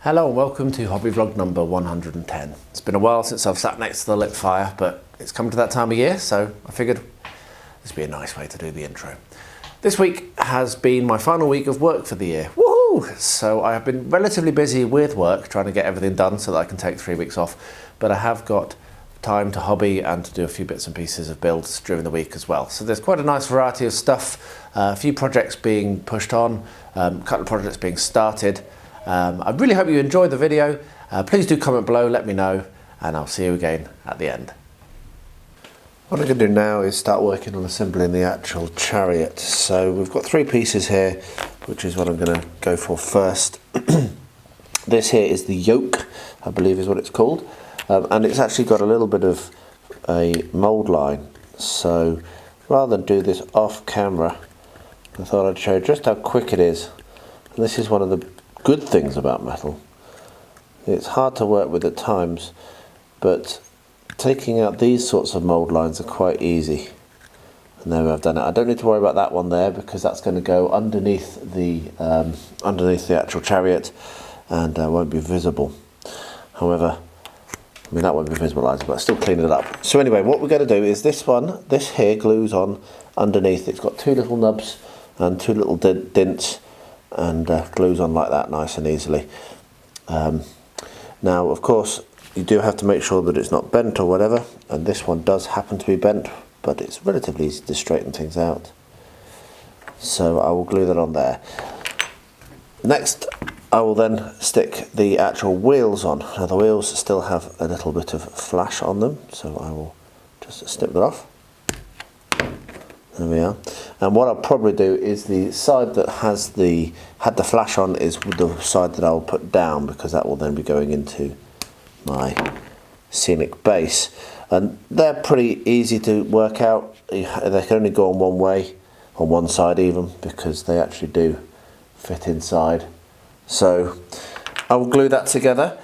Hello and welcome to hobby vlog number 110. It's been a while since I've sat next to the lit fire, but it's come to that time of year, so I figured this would be a nice way to do the intro. This week has been my final week of work for the year. Woohoo! So I have been relatively busy with work, trying to get everything done so that I can take 3 weeks off, but I have got time to hobby and to do a few bits and pieces of builds during the week as well. So there's quite a nice variety of stuff, a few projects being pushed on, a couple of projects being started. I really hope you enjoyed the video. Please do comment below, let me know, and I'll see you again at the end. What I'm going to do now is start working on assembling the actual chariot. So we've got 3 pieces here, which is what I'm going to go for first. This here is the yoke, I believe is what it's called, and it's actually got a little bit of a mould line. So rather than do this off camera, I thought I'd show you just how quick it is. And this is one of the good things about metal. It's hard to work with at times, but taking out these sorts of mould lines are quite easy. And there I've done it. I don't need to worry about that one there because that's going to go underneath the actual chariot and won't be visible. However, I mean that won't be visible either, but still clean it up. So anyway, what we're going to do is this here glues on underneath. It's got 2 little nubs and 2 little dints, and glues on like that nice and easily. Now of course you do have to make sure that it's not bent or whatever, and this one does happen to be bent, but it's relatively easy to straighten things out. So I will glue that on there. Next I will then stick the actual wheels on. Now the wheels still have a little bit of flash on them, so I will just snip that off. There we are. And what I'll probably do is the side that had the flash on is the side that I'll put down, because that will then be going into my scenic base. And they're pretty easy to work out. They can only go on one way, on one side even, because they actually do fit inside. So I will glue that together.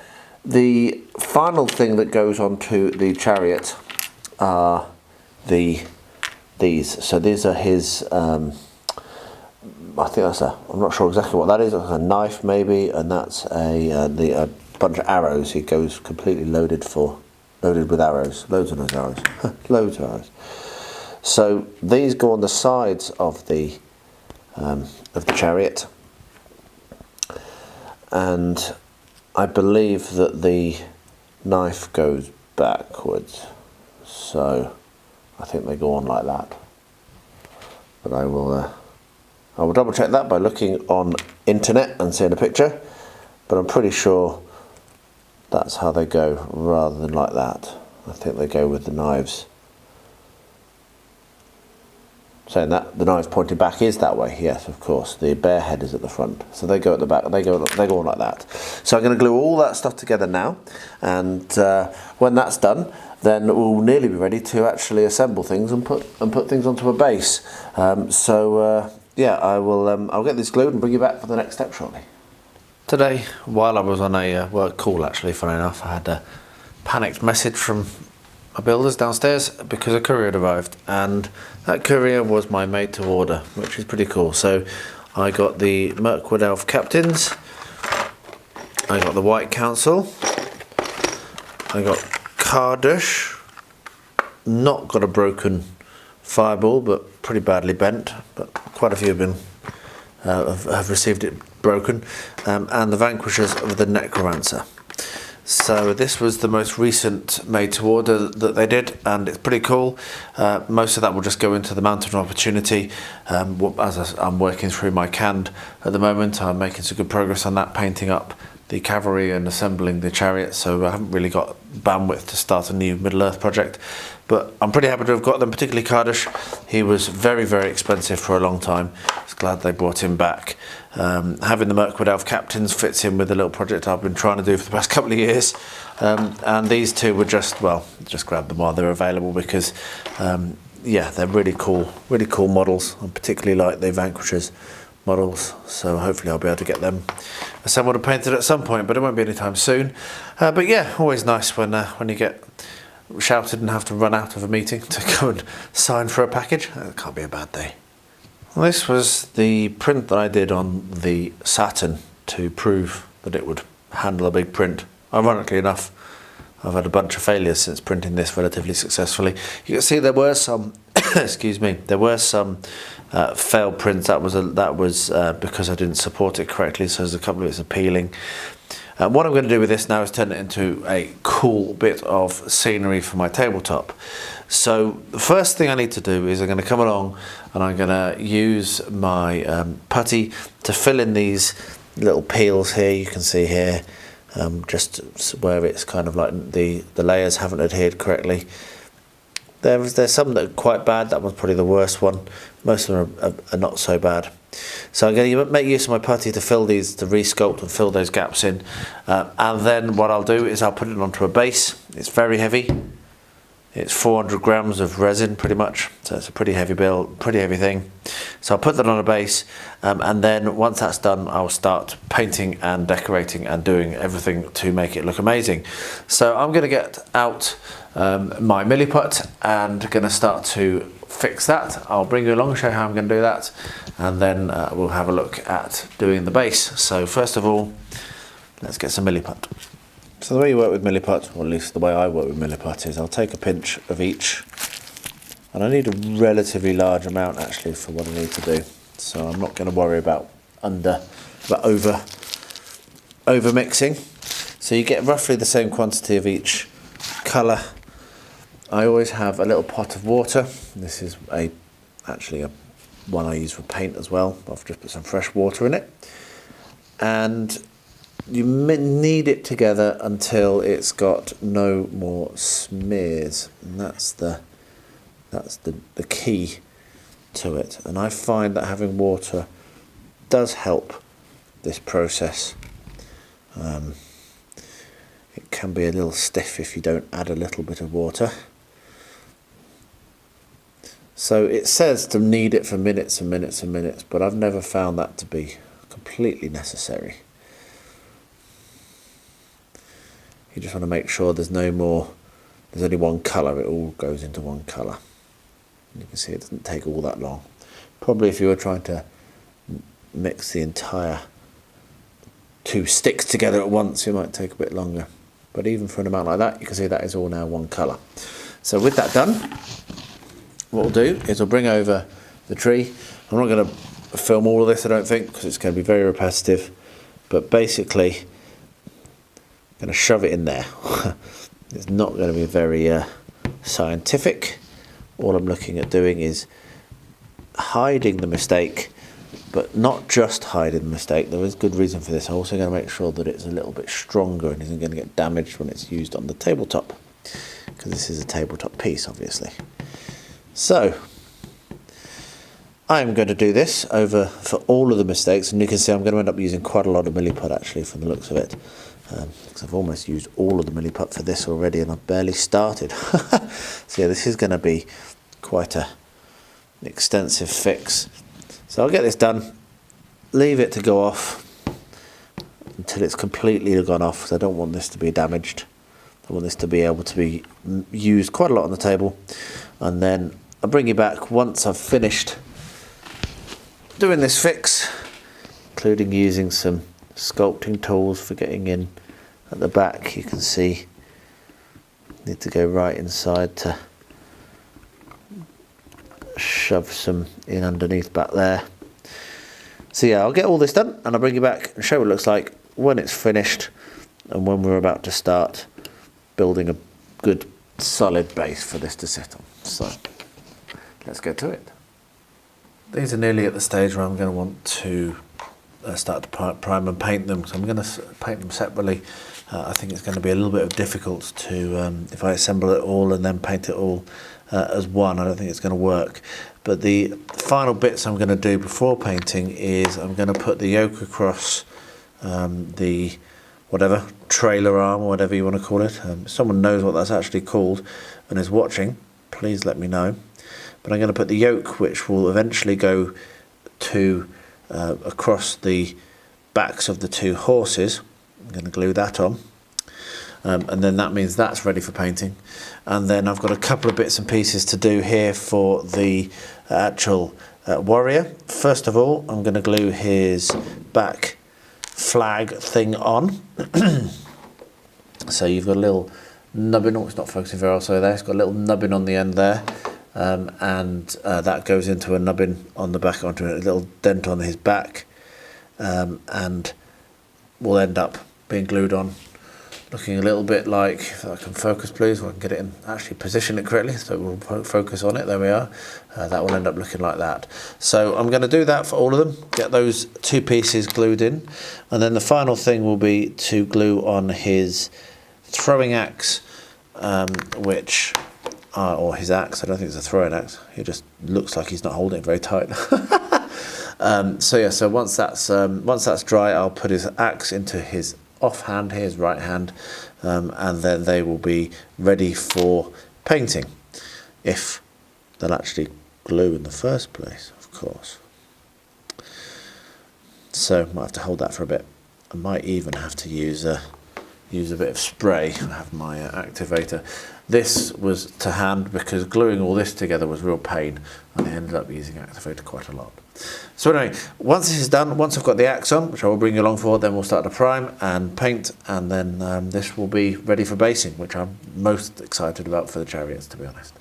The final thing that goes onto the chariot are these. So these are his, I think that's I'm not sure exactly what that is, that's a knife maybe, and that's a bunch of arrows. He goes completely loaded with arrows, loads of those arrows, loads of arrows. So these go on the sides of the chariot, and I believe that the knife goes backwards, so I think they go on like that, but I will double check that by looking on internet and seeing a picture, but I'm pretty sure that's how they go rather than like that. I think they go with the knives. Saying that, the knives pointing back is that way, yes of course, the bear head is at the front, so they go at the back, they go on like that. So I'm going to glue all that stuff together now, and when that's done, then we'll nearly be ready to actually assemble things and put things onto a base. Yeah, I'll get this glued and bring you back for the next step shortly. Today, while I was on a work call, actually, funny enough, I had a panicked message from my builders downstairs because a courier had arrived, and that courier was my made to order, which is pretty cool. So I got the Mirkwood Elf Captains, I got the White Council, I got Khandish, not got a broken fireball, but pretty badly bent, but quite a few have been have received it broken, and the Vanquishers of the Necromancer. So this was the most recent made to order that they did, and it's pretty cool. Most of that will just go into the Mountain of Opportunity. As I'm working through my canned at the moment, I'm making some good progress on that, painting up the cavalry and assembling the chariots, so I haven't really got bandwidth to start a new Middle-earth project, but I'm pretty happy to have got them, particularly Khandish. He was very, very expensive for a long time. I was glad they brought him back. Having the Mirkwood Elf Captains fits in with the little project I've been trying to do for the past couple of years, and these two were just grab them while they're available, because yeah, they're really cool models. I particularly like the Vanquishers models, so hopefully I'll be able to get them assembled and painted at some point, but it won't be anytime soon. But yeah, always nice when you get shouted and have to run out of a meeting to go and sign for a package. It can't be a bad day. Well, this was the print that I did on the Saturn to prove that it would handle a big print. Ironically enough, I've had a bunch of failures since printing this relatively successfully. You can see there were some, excuse me, there were some failed prints. That was because I didn't support it correctly, so there's a couple of bits of peeling. What I'm going to do with this now is turn it into a cool bit of scenery for my tabletop. So the first thing I need to do is I'm going to come along and I'm going to use my putty to fill in these little peels here. You can see here, just where it's kind of like the layers haven't adhered correctly. There's some that are quite bad. That one's probably the worst one. Most of them are not so bad. So I'm going to make use of my putty to fill these, to resculpt and fill those gaps in. And then what I'll do is I'll put it onto a base. It's very heavy. It's 400 grams of resin pretty much. So it's a pretty heavy build, pretty heavy thing. So I'll put that on a base. And then once that's done, I'll start painting and decorating and doing everything to make it look amazing. So I'm going to get out my milliput and going to start to fix that. I'll bring you along, show you how I'm going to do that, and then we'll have a look at doing the base. So first of all, let's get some milliput. So the way you work with milliput, or at least the way I work with milliput, is I'll take a pinch of each, and I need a relatively large amount actually for what I need to do. So I'm not going to worry about over mixing. So you get roughly the same quantity of each colour. I always have a little pot of water. This is actually a one I use for paint as well. I've just put some fresh water in it, and you knead it together until it's got no more smears, and that's the key to it. And I find that having water does help this process. It can be a little stiff if you don't add a little bit of water. So it says to knead it for minutes and minutes and minutes, but I've never found that to be completely necessary. You just want to make sure there's only one colour, it all goes into one colour. You can see it doesn't take all that long. Probably if you were trying to mix the entire two sticks together at once, it might take a bit longer. But even for an amount like that, you can see that is all now one colour. So with that done, what we'll do is we'll bring over the tree. I'm not going to film all of this, I don't think, because it's going to be very repetitive. But basically, I'm going to shove it in there. It's not going to be very scientific. All I'm looking at doing is hiding the mistake, but not just hiding the mistake. There is good reason for this. I'm also going to make sure that it's a little bit stronger and isn't going to get damaged when it's used on the tabletop, because this is a tabletop piece, obviously. So I'm going to do this over for all of the mistakes, and you can see I'm going to end up using quite a lot of milliput actually from the looks of it, because I've almost used all of the milliput for this already and I've barely started. So yeah, this is going to be quite an extensive fix. So I'll get this done, leave it to go off until it's completely gone off, because I don't want this to be damaged. I want this to be able to be used quite a lot on the table, and then I'll bring you back once I've finished doing this fix, including using some sculpting tools for getting in at the back. You can see need to go right inside to shove some in underneath back there. So yeah, I'll get all this done and I'll bring you back and show what it looks like when it's finished and when we're about to start building a good solid base for this to sit on. So let's get to it. These are nearly at the stage where I'm going to want to start to prime and paint them. So I'm going to paint them separately. I think it's going to be a little bit difficult to, if I assemble it all and then paint it all as one, I don't think it's going to work. But the final bits I'm going to do before painting is I'm going to put the yoke across the whatever, trailer arm or whatever you want to call it. If someone knows what that's actually called and is watching, please let me know. But I'm going to put the yoke, which will eventually go to across the backs of the two horses. I'm going to glue that on. And then that means that's ready for painting. And then I've got a couple of bits and pieces to do here for the actual warrior. First of all, I'm going to glue his back flag thing on. So you've got a little nubbin, oh, it's not focusing very well, so there, it's got a little nubbin on the end there. And that goes into a nubbin on the back, onto a little dent on his back. And will end up being glued on, looking a little bit like, if I can focus please, so I can get it in, actually position it correctly, so we'll focus on it, there we are. That will end up looking like that. So I'm going to do that for all of them, get those two pieces glued in, and then the final thing will be to glue on his throwing axe, which, or his axe, I don't think it's a throwing axe, he just looks like he's not holding it very tight. So yeah, so once that's dry, I'll put his axe into his offhand, his right hand, and then they will be ready for painting, if they'll actually glue in the first place, of course. So might have to hold that for a bit. I might even have to use a bit of spray. I have my activator. This was to hand because gluing all this together was real pain, and I ended up using activator quite a lot. So anyway, once this is done, once I've got the axe on, which I will bring you along for, then we'll start to prime and paint, and then this will be ready for basing, which I'm most excited about for the chariots, to be honest.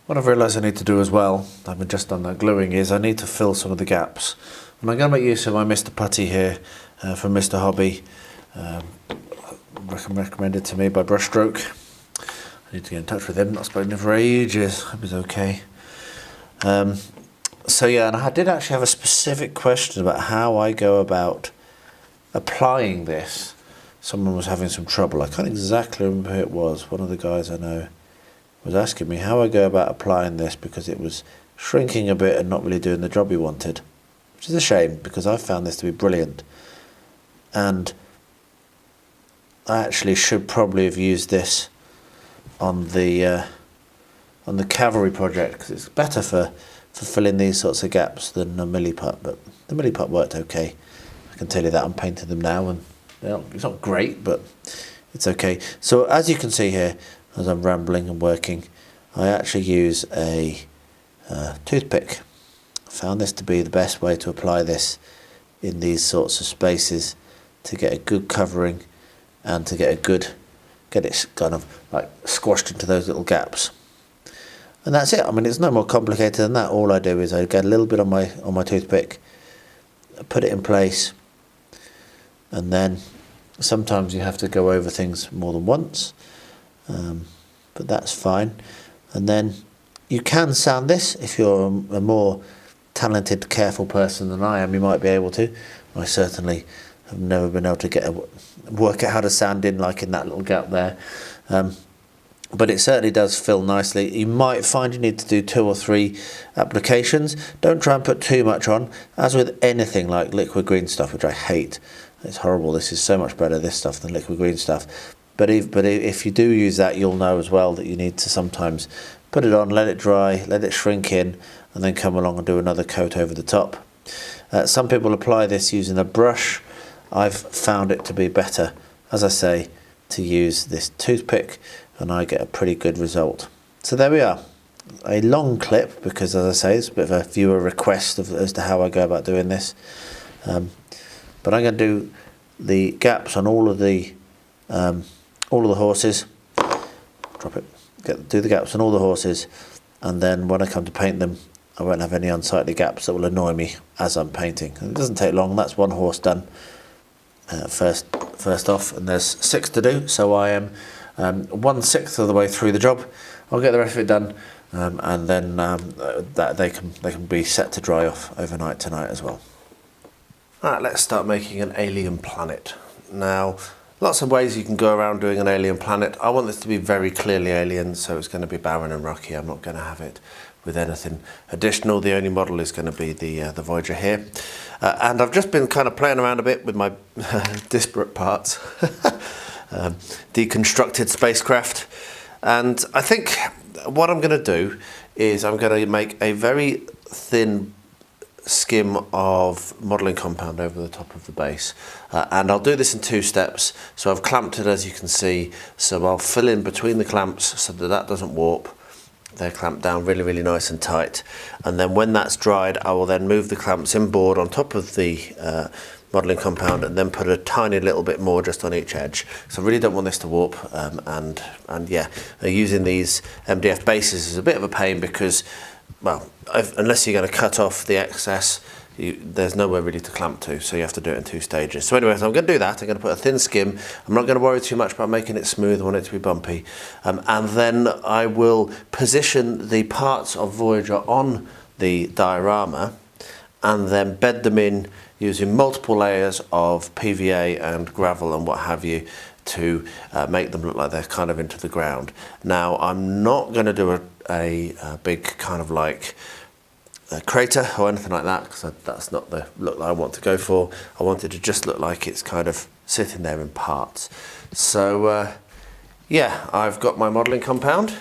What I've realised I need to do as well, I've just done that gluing, is I need to fill some of the gaps. And I'm going to make use of my Mr. Putty here from Mr. Hobby, recommended to me by Brushstroke. I need to get in touch with him, not spoken to him for ages, hope he's okay. So yeah, and I did actually have a specific question about how I go about applying this. Someone was having some trouble, I can't exactly remember who it was, one of the guys I know was asking me how I go about applying this, because it was shrinking a bit and not really doing the job he wanted, which is a shame because I found this to be brilliant. And I actually should probably have used this on the cavalry project, because it's better for filling these sorts of gaps than a milliput, but the milliput worked okay. I can tell you that. I'm painting them now, and it's not great, but it's okay. So as you can see here, as I'm rambling and working, I actually use a toothpick. I found this to be the best way to apply this in these sorts of spaces, to get a good covering and to get it kind of like squashed into those little gaps. And that's it. I mean, it's no more complicated than that. All I do is I get a little bit on my toothpick, put it in place, and then sometimes you have to go over things more than once, but that's fine. And then you can sand this if you're a more talented, careful person than I am. You might be able to. I certainly have never been able to work out how to sand in like in that little gap there. But it certainly does fill nicely. You might find you need to do 2 or 3 applications. Don't try and put too much on. As with anything like liquid green stuff, which I hate, it's horrible. This is so much better, this stuff, than liquid green stuff. But if you do use that, you'll know as well that you need to sometimes put it on, let it dry, let it shrink in, and then come along and do another coat over the top. Some people apply this using a brush. I've found it to be better, as I say, to use this toothpick, and I get a pretty good result. So there we are. A long clip, because as I say, it's a bit of a viewer request as to how I go about doing this. But I'm going to do the gaps on all of the horses. Drop it. Do the gaps on all the horses, and then when I come to paint them, I won't have any unsightly gaps that will annoy me as I'm painting. And it doesn't take long. That's one horse done. First off, and there's 6 to do, so I am 1/6 of the way through the job. I'll get the rest of it done, and then that they can be set to dry off overnight tonight as well. Alright, let's start making an alien planet. Now, lots of ways you can go around doing an alien planet. I want this to be very clearly alien, so it's going to be barren and rocky. I'm not going to have it with anything additional. The only model is going to be the Voyager here. And I've just been kind of playing around a bit with my disparate parts, deconstructed spacecraft. And I think what I'm going to do is I'm going to make a very thin skim of modelling compound over the top of the base, and I'll do this in 2 steps. So I've clamped it, as you can see, so I'll fill in between the clamps so that that doesn't warp. They're clamped down really, really nice and tight, and then when that's dried I will then move the clamps inboard on top of the modelling compound and then put a tiny little bit more just on each edge. So I really don't want this to warp, and yeah, using these MDF bases is a bit of a pain because, well, unless you're going to cut off the excess, there's nowhere really to clamp to, so you have to do it in 2 stages. So anyway, so I'm going to do that. I'm going to put a thin skim. I'm not going to worry too much about making it smooth. I want it to be bumpy. And then I will position the parts of Voyager on the diorama and then bed them in using multiple layers of PVA and gravel and what have you to make them look like they're kind of into the ground. Now, I'm not going to do a big kind of like a crater or anything like that, because that's not the look that I want to go for. I want it to just look like it's kind of sitting there in parts. So yeah, I've got my modelling compound.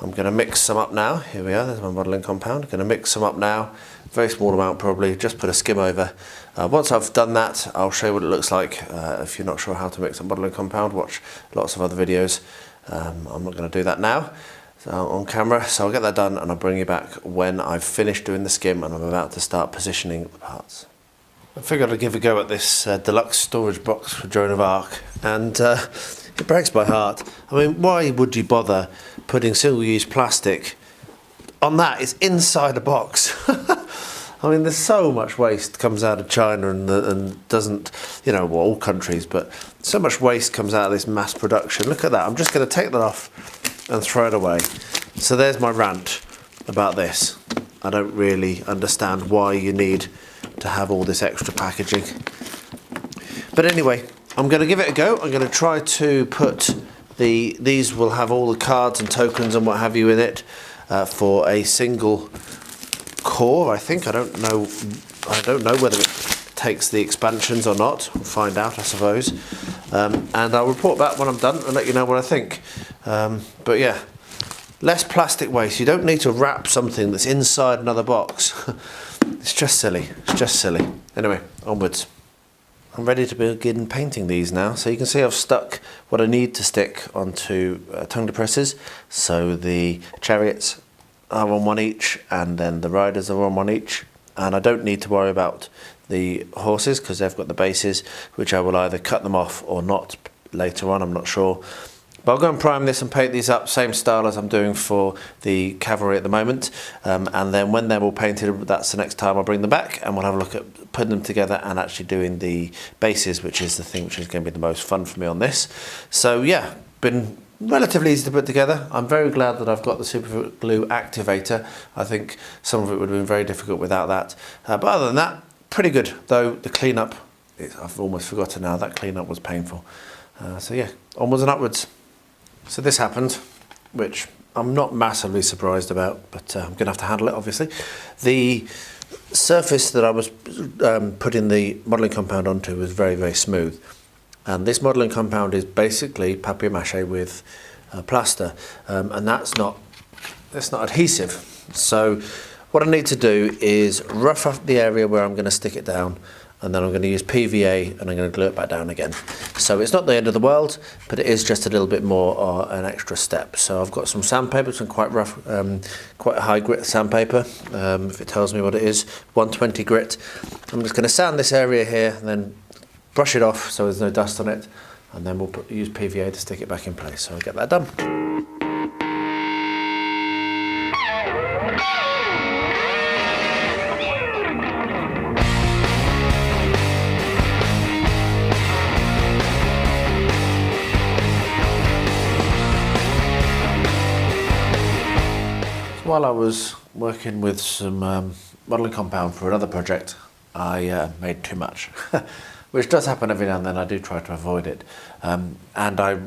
I'm going to mix some up now. Here we are, there's my modelling compound. I'm going to mix some up now, very small amount probably, just put a skim over. Once I've done that, I'll show you what it looks like. If you're not sure how to mix a modelling compound, watch lots of other videos. I'm not going to do that now on camera, so I'll get that done and I'll bring you back when I've finished doing the skim and I'm about to start positioning the parts. I figured I'd give a go at this deluxe storage box for Joan of Arc, and it breaks my heart. I mean, why would you bother putting single-use plastic on that? It's inside a box. I mean, there's so much waste comes out of China and doesn't, you know, well, all countries, but so much waste comes out of this mass production. Look at that. I'm just going to take that off and throw it away. So there's my rant about this. I don't really understand why you need to have all this extra packaging. But anyway, I'm going to give it a go. I'm going to try to put these will have all the cards and tokens and what have you in it for a single core, I think. I don't know whether it takes the expansions or not. We'll find out, I suppose. And I'll report back when I'm done and let you know what I think. But yeah, less plastic waste. You don't need to wrap something that's inside another box. It's just silly. It's just silly. Anyway, onwards. I'm ready to begin painting these now. So you can see I've stuck what I need to stick onto tongue depressors. So the chariots are on one each, and then the riders are on one each. And I don't need to worry about the horses because they've got the bases, which I will either cut them off or not later on, I'm not sure. But I'll go and prime this and paint these up, same style as I'm doing for the cavalry at the moment. And then when they're all painted, that's the next time I'll bring them back and we'll have a look at putting them together and actually doing the bases, which is the thing which is going to be the most fun for me on this. So yeah, been relatively easy to put together. I'm very glad that I've got the super glue activator. I think some of it would have been very difficult without that. But other than that, pretty good. Though the cleanup, I've almost forgotten now, that cleanup was painful. So yeah, onwards and upwards. So this happened, which I'm not massively surprised about, but I'm going to have to handle it, obviously. The surface that I was putting the modelling compound onto was very, very smooth. And this modelling compound is basically papier-mâché with plaster, and that's not adhesive. So what I need to do is rough up the area where I'm going to stick it down, and then I'm going to use PVA and I'm going to glue it back down again. So it's not the end of the world, but it is just a little bit more an extra step. So I've got some sandpaper, some quite rough, quite high grit sandpaper, if it tells me what it is, 120 grit. I'm just going to sand this area here and then brush it off so there's no dust on it, and then we'll use PVA to stick it back in place. So I'll get that done. While I was working with some modelling compound for another project, I made too much, which does happen every now and then. I do try to avoid it. And I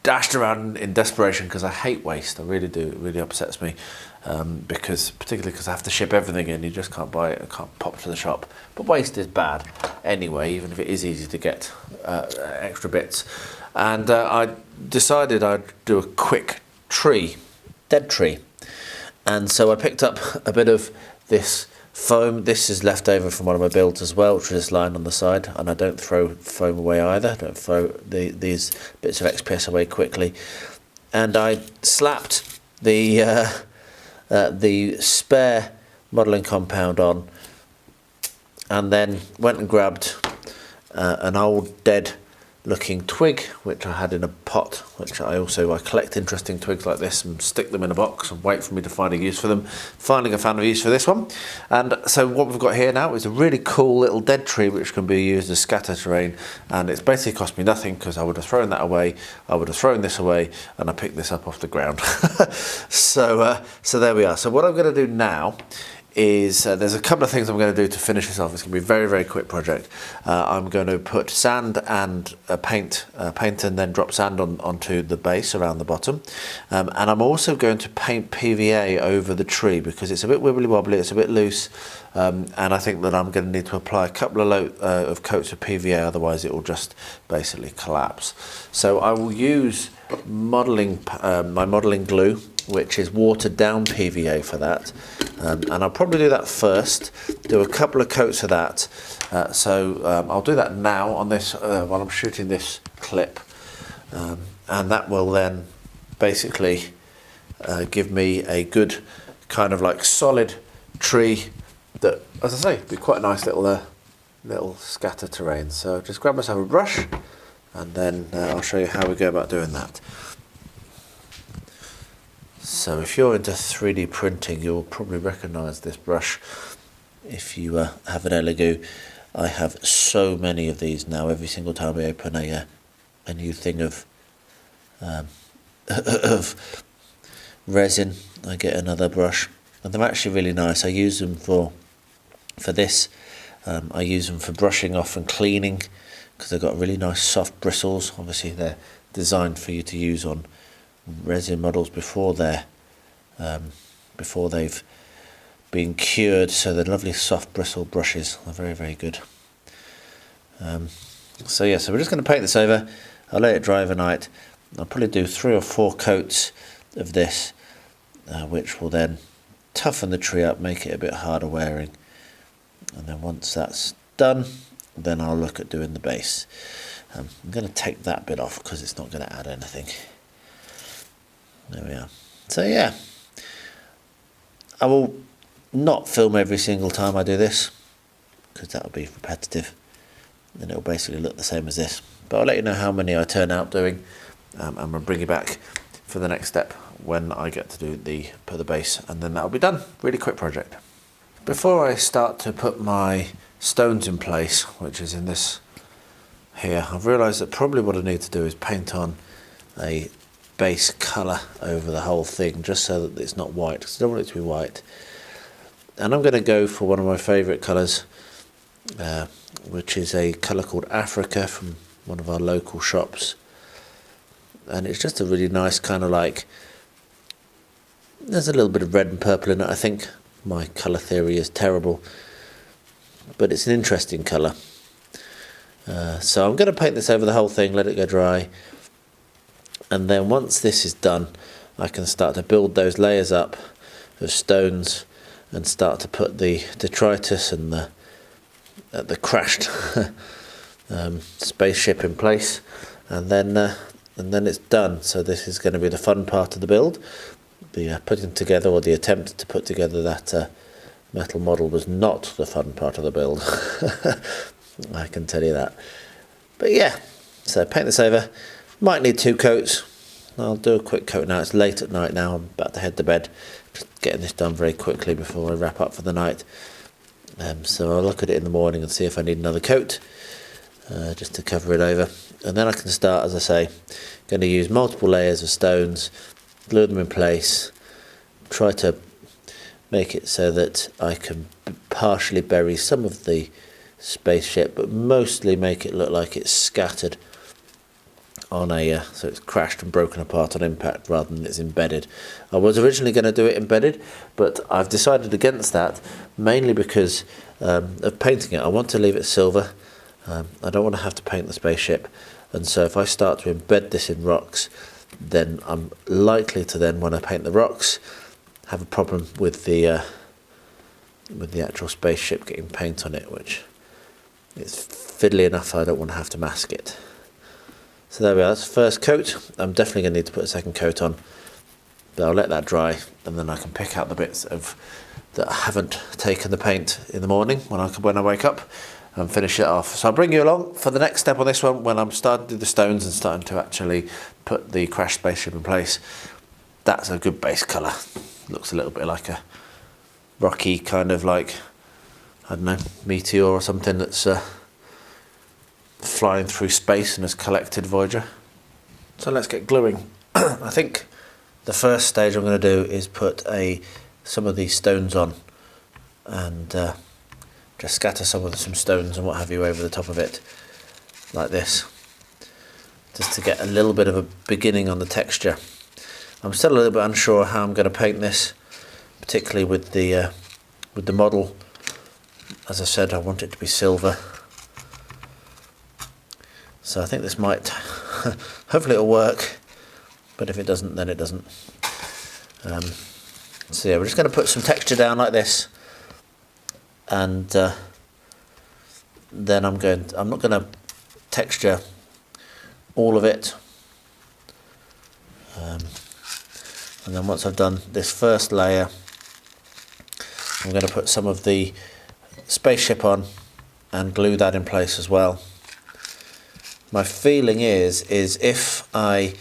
dashed around in desperation because I hate waste. I really do. It really upsets me, particularly because I have to ship everything in. You just can't buy it. I can't pop to the shop. But waste is bad anyway, even if it is easy to get extra bits. And I decided I'd do a quick tree, dead tree. And so I picked up a bit of this foam. This is left over from one of my builds as well, which is lying on the side, and I don't throw foam away either. I don't throw these bits of XPS away quickly. And I slapped the spare modelling compound on, and then went and grabbed an old dead looking twig which I had in a pot, which I collect interesting twigs like this and stick them in a box and wait for me to find a use for them. Finally I found a use for this one, and so what we've got here now is a really cool little dead tree which can be used as scatter terrain, and it's basically cost me nothing because I would have thrown that away, I would have thrown this away, and I picked this up off the ground. So there we are. So what I'm going to do now is there's a couple of things I'm going to do to finish this off. It's going to be a very, very quick project. I'm going to put sand and paint and then drop sand onto the base around the bottom, and I'm also going to paint PVA over the tree because it's a bit wibbly wobbly, it's a bit loose, and I think that I'm going to need to apply a couple of coats of PVA, otherwise it will just basically collapse. So I will use my modelling glue, which is watered down PVA for that, and I'll probably do that first, do a couple of coats of that, so I'll do that now on this while I'm shooting this clip, and that will then basically give me a good kind of like solid tree that, as I say, be quite a nice little scatter terrain. So just grab myself a brush, and then I'll show you how we go about doing that. So if you're into 3D printing, you'll probably recognise this brush. If you have an Elegoo, I have so many of these now. Every single time I open a new thing of resin, I get another brush, and they're actually really nice. I use them for this. I use them for brushing off and cleaning because they've got really nice soft bristles. Obviously, they're designed for you to use on resin models before they've been cured, so they're lovely soft bristle brushes. They're very, very good. So we're just going to paint this over. I'll let it dry overnight. I'll probably do 3 or 4 coats of this, which will then toughen the tree up, make it a bit harder wearing, and then once that's done, then I'll look at doing the base. I'm going to take that bit off because it's not going to add anything. There we are. So yeah, I will not film every single time I do this because that will be repetitive and it will basically look the same as this, but I'll let you know how many I turn out doing, and I'll bring you back for the next step when I get to do put the base, and then that'll be done. Really quick project. Before I start to put my stones in place, which is in this here, I've realised that probably what I need to do is paint on a base colour over the whole thing, just so that it's not white, because I don't want it to be white. And I'm going to go for one of my favourite colours, which is a colour called Africa from one of our local shops, and it's just a really nice kind of like, there's a little bit of red and purple in it. I think my colour theory is terrible, but it's an interesting colour. So I'm going to paint this over the whole thing, let it go dry, and then once this is done I can start to build those layers up of stones and start to put the detritus and the crashed spaceship in place, and then it's done. So this is going to be the fun part of the build. The putting together, or the attempt to put together that metal model, was not the fun part of the build. I can tell you that. But yeah, so paint this over. Might need 2 coats. I'll do a quick coat now. It's late at night now. I'm about to head to bed. Just getting this done very quickly before I wrap up for the night. So I'll look at it in the morning and see if I need another coat, just to cover it over. And then I can start, as I say, going to use multiple layers of stones, glue them in place, try to make it so that I can partially bury some of the spaceship, but mostly make it look like it's scattered on so it's crashed and broken apart on impact rather than it's embedded. I was originally going to do it embedded, but I've decided against that, mainly because of painting it. I want to leave it silver. I don't want to have to paint the spaceship, and so if I start to embed this in rocks, then I'm likely to then, when I paint the rocks, have a problem with the with the actual spaceship getting paint on it, which is fiddly enough I don't want to have to mask it. So there we are, that's the first coat. I'm definitely going to need to put a second coat on, but I'll let that dry and then I can pick out the bits that I haven't taken the paint in the morning when I wake up and finish it off. So I'll bring you along for the next step on this one when I'm starting to do the stones and starting to actually put the crashed spaceship in place. That's a good base colour. Looks a little bit like a rocky kind of like, I don't know, meteor or something that's flying through space and has collected Voyager. So let's get gluing. I think the first stage I'm going to do is put some of these stones on and just scatter some stones and what have you over the top of it like this, just to get a little bit of a beginning on the texture. I'm still a little bit unsure how I'm going to paint this, particularly with the model. As I said, I want it to be silver, so I think this might hopefully it'll work, but if it doesn't, then it doesn't. So yeah, we're just going to put some texture down like this, and then I'm not going to texture all of it, and then once I've done this first layer, I'm going to put some of the spaceship on and glue that in place as well. My feeling is if I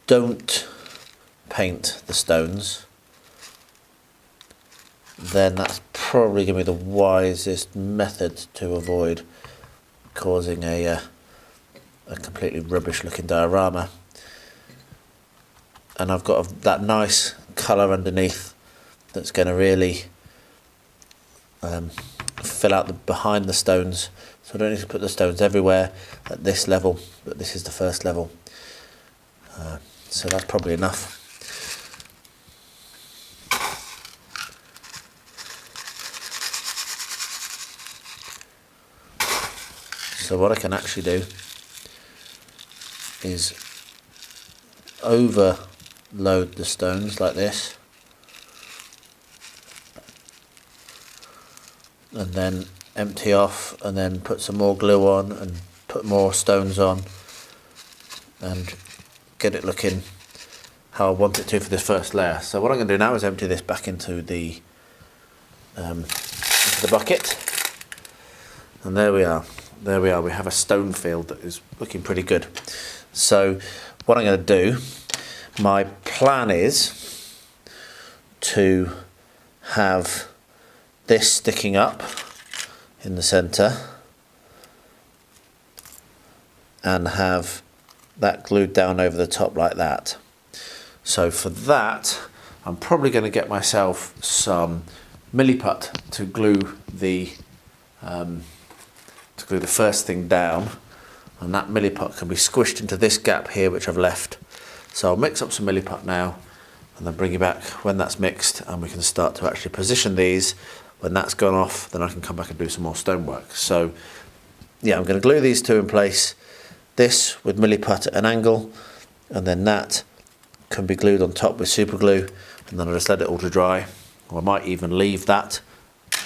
don't paint the stones, then that's probably going to be the wisest method to avoid causing a completely rubbish looking diorama. And I've got that nice colour underneath that's going to really fill out behind the stones, so I don't need to put the stones everywhere at this level, but this is the first level, so that's probably enough. So what I can actually do is overload the stones like this, and then empty off, and then put some more glue on and put more stones on and get it looking how I want it to for this first layer. So what I'm going to do now is empty this back into the bucket, and there we are. We have a stone field that is looking pretty good. So what I'm going to do, my plan is to have this sticking up in the centre and have that glued down over the top like that. So for that, I'm probably going to get myself some milliput to glue the first thing down, and that milliput can be squished into this gap here which I've left. So I'll mix up some milliput now and then bring you back when that's mixed, and we can start to actually position these. When that's gone off, then I can come back and do some more stonework. So yeah, I'm going to glue these two in place, this with milliput at an angle, and then that can be glued on top with super glue, and then I'll just let it all to dry, or I might even leave that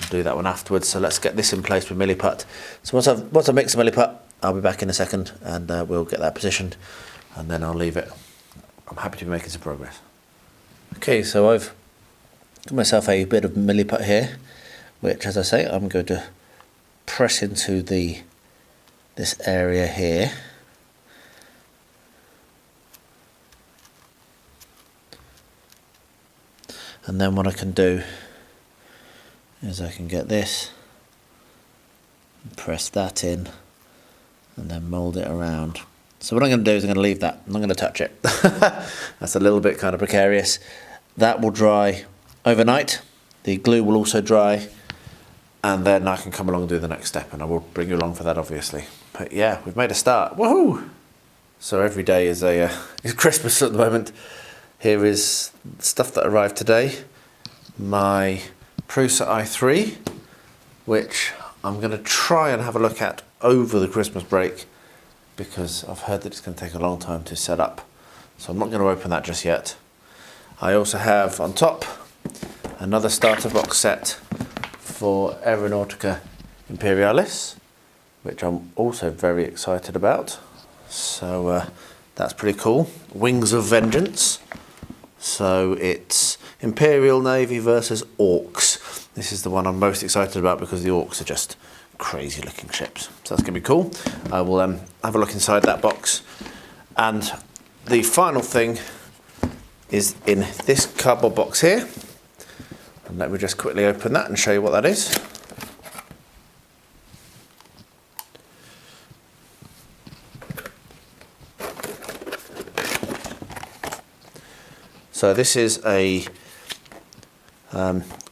and do that one afterwards. So let's get this in place with milliput. So once I've mixed the milliput, I'll be back in a second, and we'll get that positioned, and then I'll leave it. I'm happy to be making some progress. Okay, so I've got myself a bit of milliput here, which, as I say, I'm going to press into this area here. And then what I can do is I can get this, press that in, and then mould it around. So what I'm going to do is I'm going to leave that. I'm not going to touch it. That's a little bit kind of precarious. That will dry overnight. The glue will also dry, and then I can come along and do the next step, and I will bring you along for that, obviously. But yeah, we've made a start. Woohoo! So every day is is Christmas at the moment. Here is stuff that arrived today. My Prusa i3, which I'm going to try and have a look at over the Christmas break, because I've heard that it's going to take a long time to set up. So I'm not going to open that just yet. I also have on top another starter box set for Aeronautica Imperialis, which I'm also very excited about. So that's pretty cool. Wings of Vengeance. So it's Imperial Navy versus Orcs. This is the one I'm most excited about because the Orcs are just crazy looking ships. So that's going to be cool. I will have a look inside that box. And the final thing is in this cardboard box here. And let me just quickly open that and show you what that is. So this is a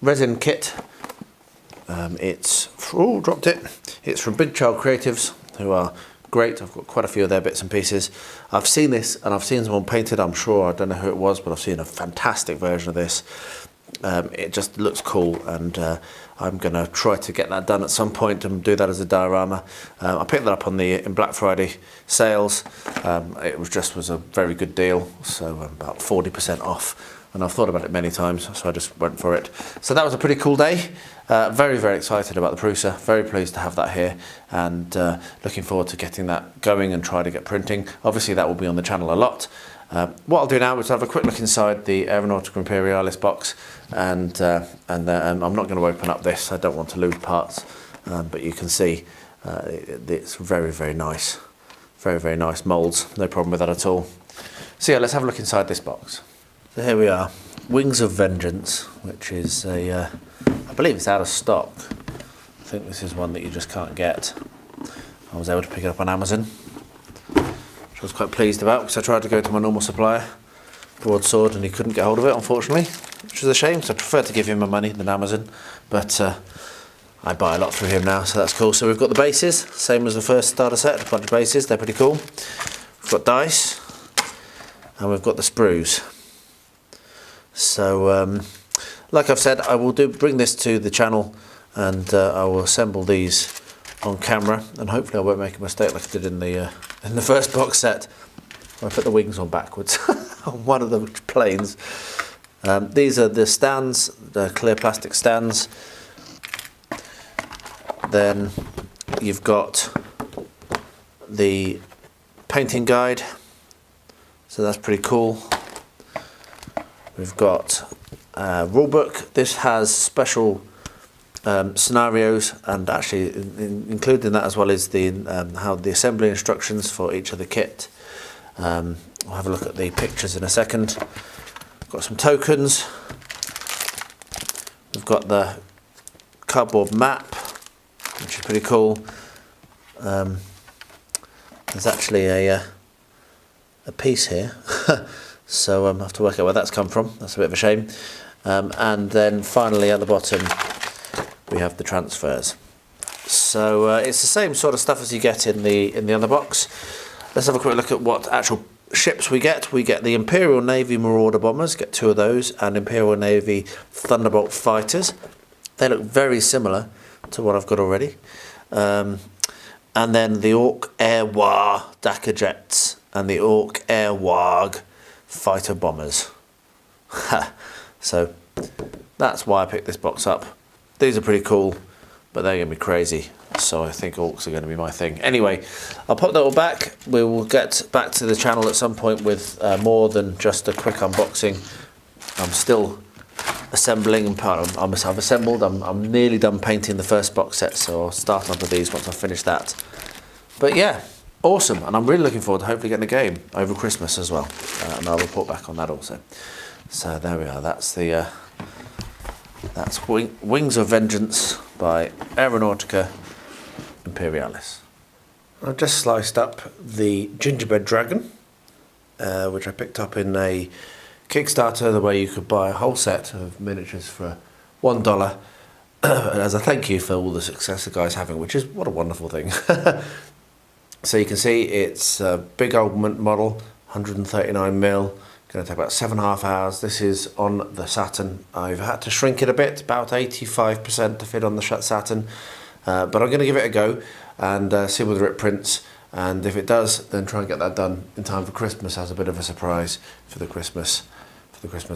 resin kit. It's dropped it. It's from Big Child Creatives, who are great. I've got quite a few of their bits and pieces. I've seen this and I've seen someone painted. I'm sure, I don't know who it was, but I've seen a fantastic version of this. It just looks cool, and I'm going to try to get that done at some point and do that as a diorama. I picked that up on the in Black Friday sales. It was a very good deal, so about 40% off. And I've thought about it many times, so I just went for it. So that was a pretty cool day. Very, very excited about the Prusa. Very pleased to have that here, and looking forward to getting that going and try to get printing. Obviously, that will be on the channel a lot. What I'll do now is have a quick look inside the Aeronautica Imperialis box, and I'm not going to open up this. I don't want to lose parts, but you can see it's very, very nice. Very, very nice moulds. No problem with that at all. So yeah, let's have a look inside this box. So here we are, Wings of Vengeance, which is I believe it's out of stock. I think this is one that you just can't get. I was able to pick it up on Amazon, which I was quite pleased about, because I tried to go to my normal supplier, Broadsword, and he couldn't get hold of it, unfortunately, which is a shame, because I prefer to give him my money than Amazon, but I buy a lot through him now, so that's cool. So we've got the bases, same as the first starter set, a bunch of bases, they're pretty cool. We've got dice, and we've got the sprues. So, like I've said, I will bring this to the channel, and I will assemble these on camera, and hopefully I won't make a mistake like I did in the first box set, where I put the wings on backwards on one of the planes. These are the stands, the clear plastic stands. Then you've got the painting guide, so that's pretty cool. We've got a rulebook. This has special scenarios, and actually included in that as well is the how the assembly instructions for each of the kit. I'll have a look at the pictures in a second. We've got some tokens. We've got the cardboard map, which is pretty cool. There's actually a piece here. So I have to work out where that's come from. That's a bit of a shame. And then finally at the bottom we have the transfers. So it's the same sort of stuff as you get in the other box. Let's have a quick look at what actual ships we get. We get the Imperial Navy Marauder bombers, get 2 of those, and Imperial Navy Thunderbolt fighters. They look very similar to what I've got already. And then the Orc Air War Dakka jets and the Orc Air Warg fighter bombers. So that's why I picked this box up. These are pretty cool, but they're going to be crazy, so I think Orcs are going to be my thing. Anyway, I'll pop that all back. We will get back to the channel at some point with more than just a quick unboxing. I'm still assembling, and I've assembled. I'm nearly done painting the first box set, so I'll start on with these once I finish that. But yeah, awesome, and I'm really looking forward to hopefully getting a game over Christmas as well, and I'll report back on that also. So there we are. That's Wings of Vengeance by Aeronautica Imperialis. I've just sliced up the Gingerbread Dragon, which I picked up in a Kickstarter, the way you could buy a whole set of miniatures for $1 as a thank you for all the success the guy's having, which is what a wonderful thing. So you can see it's a big old model, 139mm, going to take about 7.5 hours. This is on the Saturn. I've had to shrink it a bit, about 85% to fit on the Saturn, but I'm going to give it a go and see whether it prints, and if it does, then try and get that done in time for Christmas as a bit of a surprise for the Christmas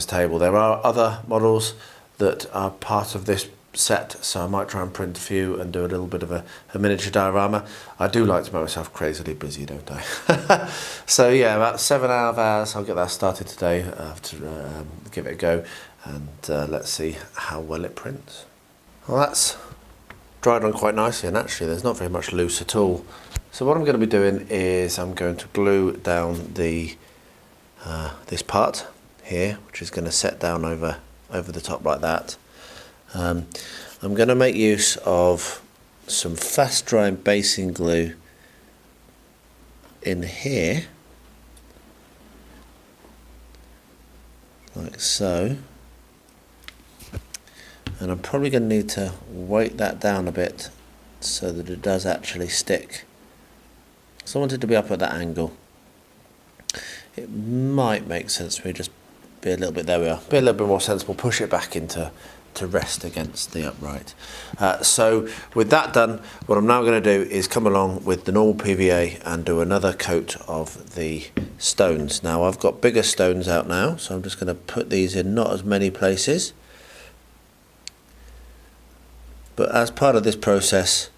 table. There are other models that are part of this set, so I might try and print a few and do a little bit of a miniature diorama. I do like to make myself crazily busy, don't I? So yeah, about 7 hours, I'll get that started today. I have to give it a go, and let's see how well it prints. Well, that's dried on quite nicely, and actually there's not very much loose at all. So what I'm going to be doing is I'm going to glue down the this part here, which is going to set down over the top like that. I'm going to make use of some fast drying basing glue in here, like so, and I'm probably going to need to weight that down a bit so that it does actually stick. So I want it to be up at that angle. It might make sense for me just be a little bit, there we are, be a little bit more sensible, push it back into to rest against the upright. So with that done, what I'm now going to do is come along with the normal PVA and do another coat of the stones. Now I've got bigger stones out now, so I'm just going to put these in not as many places, but as part of this process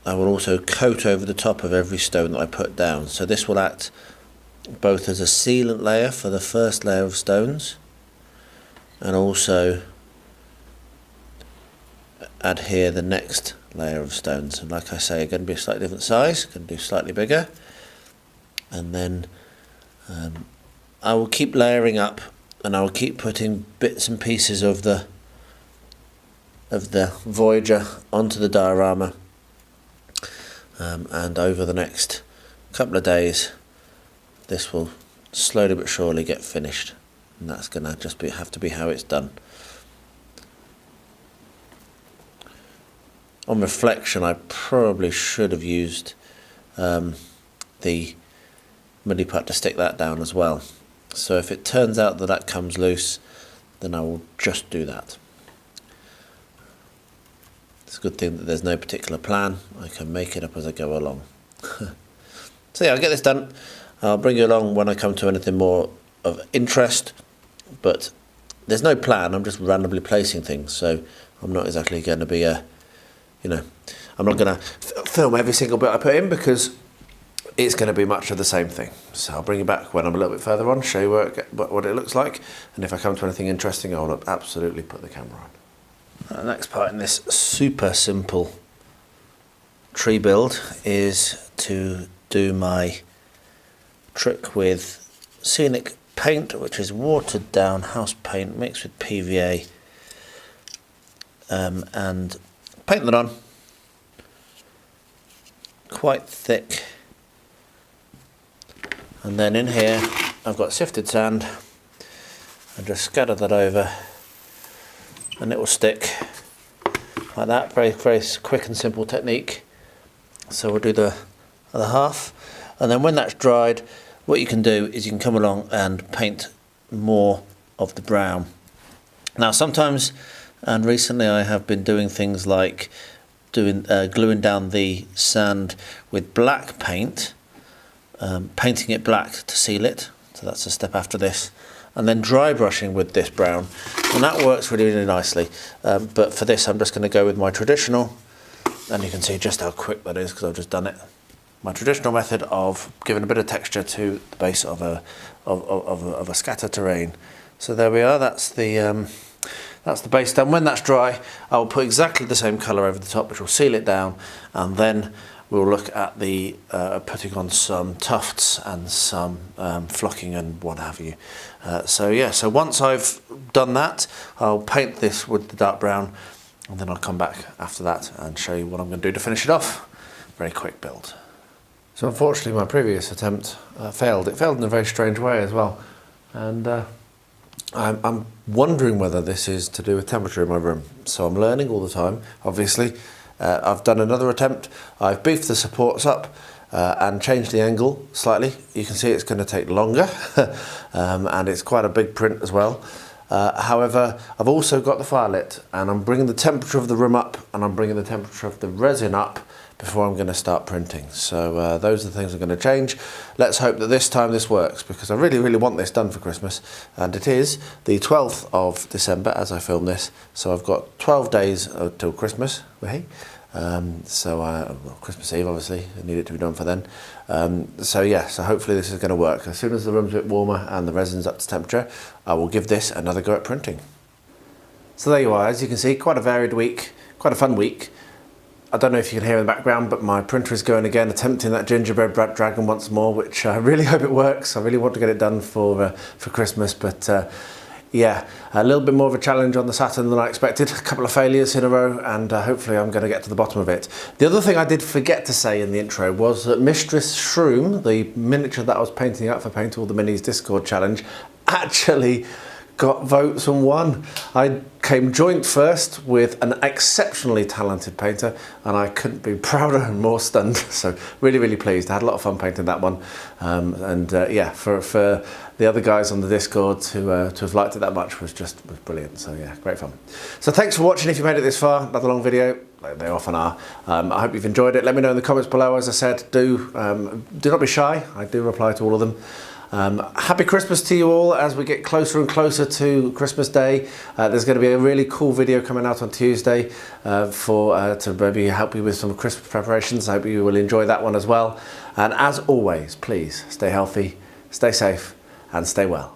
I will also coat over the top of every stone that I put down. So this will act both as a sealant layer for the first layer of stones, and also adhere the next layer of stones. And like I say, are going to be a slightly different size, going to do slightly bigger, and then I will keep layering up, and I will keep putting bits and pieces of the Voyager onto the diorama, and over the next couple of days this will slowly but surely get finished, and that's going to just have to be how it's done. On reflection, I probably should have used the Milliput to stick that down as well. So if it turns out that that comes loose, then I will just do that. It's a good thing that there's no particular plan. I can make it up as I go along. So yeah, I'll get this done. I'll bring you along when I come to anything more of interest, but there's no plan. I'm just randomly placing things, so I'm not exactly going to be I'm not going to film every single bit I put in, because it's going to be much of the same thing. So I'll bring you back when I'm a little bit further on, show you what it looks like, and if I come to anything interesting, I'll absolutely put the camera on. The next part in this super simple tree build is to do my trick with scenic paint, which is watered down house paint mixed with PVA, and paint that on quite thick, and then in here I've got sifted sand. I just scatter that over and it will stick like that. Very, very quick and simple technique. So we'll do the other half, and then when that's dried, what you can do is you can come along and paint more of the brown. Now sometimes, and recently I have been doing things like gluing down the sand with black paint, painting it black to seal it, so that's a step after this, and then dry brushing with this brown, and that works really, really nicely. But for this I'm just going to go with my traditional, and you can see just how quick that is because I've just done it. My traditional method of giving a bit of texture to the base of a scatter terrain. So there we are, that's the base done. When that's dry, I will put exactly the same colour over the top, which will seal it down, and then we'll look at the putting on some tufts and some flocking and what have you. So yeah, so once I've done that, I'll paint this with the dark brown, and then I'll come back after that and show you what I'm going to do to finish it off. Very quick build. So unfortunately my previous attempt failed. It failed in a very strange way as well, and I'm wondering whether this is to do with temperature in my room. So I'm learning all the time, obviously. I've done another attempt. I've beefed the supports up and changed the angle slightly. You can see it's going to take longer and it's quite a big print as well. However, I've also got the fire lit, and I'm bringing the temperature of the room up, and I'm bringing the temperature of the resin up, before I'm going to start printing. So those are the things I'm going to change. Let's hope that this time this works, because I really, really want this done for Christmas. And it is the 12th of December as I film this. So I've got 12 days till Christmas. Well, Christmas Eve, obviously, I need it to be done for then. So yeah, so hopefully this is going to work. As soon as the room's a bit warmer and the resin's up to temperature, I will give this another go at printing. So there you are, as you can see, quite a varied week, quite a fun week. I don't know if you can hear in the background, but my printer is going again, attempting that Gingerbread Dragon once more, which I really hope it works. I really want to get it done for Christmas, but yeah, a little bit more of a challenge on the Saturn than I expected. A couple of failures in a row, and hopefully I'm going to get to the bottom of it. The other thing I did forget to say in the intro was that Mistress Shroom, the miniature that I was painting up for Paint All the Minis Discord challenge, actually got votes and won. I came joint first with an exceptionally talented painter, and I couldn't be prouder and more stunned. So really, really pleased. I had a lot of fun painting that one, yeah, for the other guys on the Discord to have liked it that much was brilliant. So yeah, great fun. So thanks for watching. If you made it this far, another long video, like they often are. I hope you've enjoyed it. Let me know in the comments below. As I said, do not be shy. I do reply to all of them. Happy Christmas to you all as we get closer and closer to Christmas Day. There's going to be a really cool video coming out on Tuesday to maybe help you with some Christmas preparations. I hope you will enjoy that one as well. And as always, please stay healthy, stay safe, and stay well.